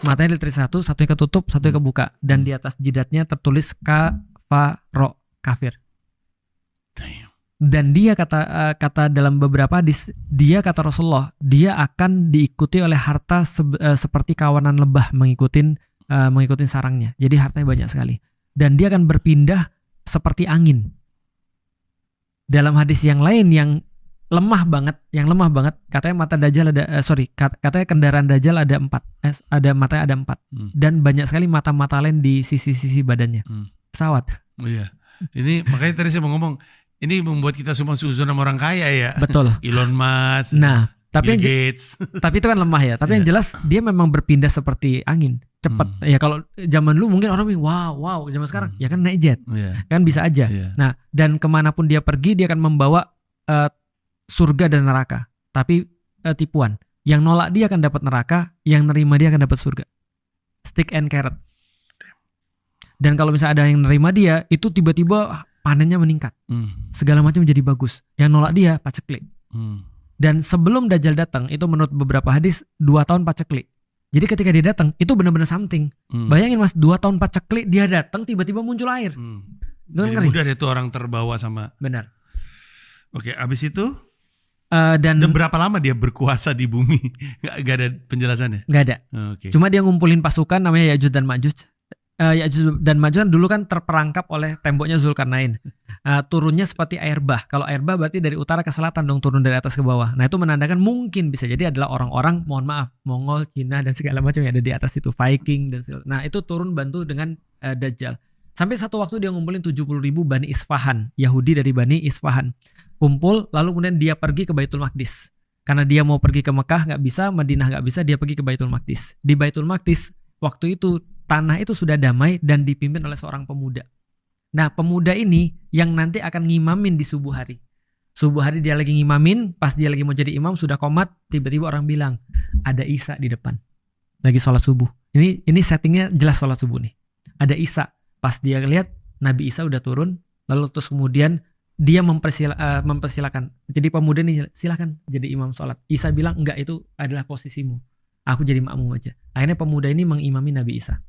Matanya dililit satu, satunya ketutup, satunya kebuka, dan di atas jidatnya tertulis kafaro, kafir. Damn. Dan dia kata dalam beberapa hadis, dia kata Rasulullah, dia akan diikuti oleh harta seperti kawanan lebah mengikutin sarangnya. Jadi hartanya banyak sekali. Dan dia akan berpindah seperti angin. Dalam hadis yang lain yang lemah banget, katanya katanya kendaraan Dajjal ada 4, matanya ada 4, dan banyak sekali mata-mata lain di sisi-sisi badannya. Pesawat. Oh iya. Ini makanya tadi saya mau ngomong, ini membuat kita semua suzon sama orang kaya ya. Betul. Elon Musk. Nah, Bill Gates. Tapi itu kan lemah ya. Tapi yang jelas dia memang berpindah seperti angin, cepat. Ya kalau zaman dulu mungkin orang bilang wow, zaman sekarang ya kan naik jet. Kan bisa aja. Nah, dan kemanapun dia pergi dia akan membawa surga dan neraka. Tapi tipuan. Yang nolak dia akan dapat neraka, yang nerima dia akan dapat surga. Stick and carrot. Dan kalau misalnya ada yang nerima dia, itu tiba-tiba panennya meningkat. Segala macam jadi bagus. Yang nolak dia paceklik. Dan sebelum Dajjal datang, itu menurut beberapa hadis 2 tahun paceklik. Jadi ketika dia datang, itu benar-benar something. Bayangin Mas, 2 tahun paceklik, dia datang tiba-tiba muncul air. Jadi mudah deh tuh orang terbawa sama. Benar. Oke, abis itu? Dan berapa lama dia berkuasa di bumi? Gak ada penjelasannya? Gak ada. Okay. Cuma dia ngumpulin pasukan namanya Ya'juj dan Ma'juj. Ya'juj dan Ma'juj dulu kan terperangkap oleh temboknya Zulkarnain. Turunnya seperti air bah. Kalau air bah berarti dari utara ke selatan dong, turun dari atas ke bawah. Nah itu menandakan mungkin bisa jadi adalah orang-orang, mohon maaf, Mongol, Cina dan segala macam yang ada di atas itu, Viking dan segala. Nah itu turun bantu dengan Dajjal. Sampai satu waktu dia ngumpulin 70.000 Bani Isfahan, Yahudi dari Bani Isfahan. Kumpul, lalu kemudian dia pergi ke Baitul Maqdis. Karena dia mau pergi ke Mekah nggak bisa, Madinah nggak bisa, dia pergi ke Baitul Maqdis. Di Baitul Maqdis waktu itu tanah itu sudah damai dan dipimpin oleh seorang pemuda. Nah pemuda ini yang nanti akan ngimamin di subuh hari. Subuh hari dia lagi ngimamin, pas dia lagi mau jadi imam sudah komat, tiba-tiba orang bilang ada Isa di depan, lagi sholat subuh. Ini settingnya jelas sholat subuh nih. Ada Isa. Pas dia lihat Nabi Isa udah turun, lalu terus kemudian dia mempersilakan. Jadi pemuda ini silakan jadi imam sholat. Isa bilang enggak, itu adalah posisimu. Aku jadi makmum aja. Akhirnya pemuda ini mengimami Nabi Isa.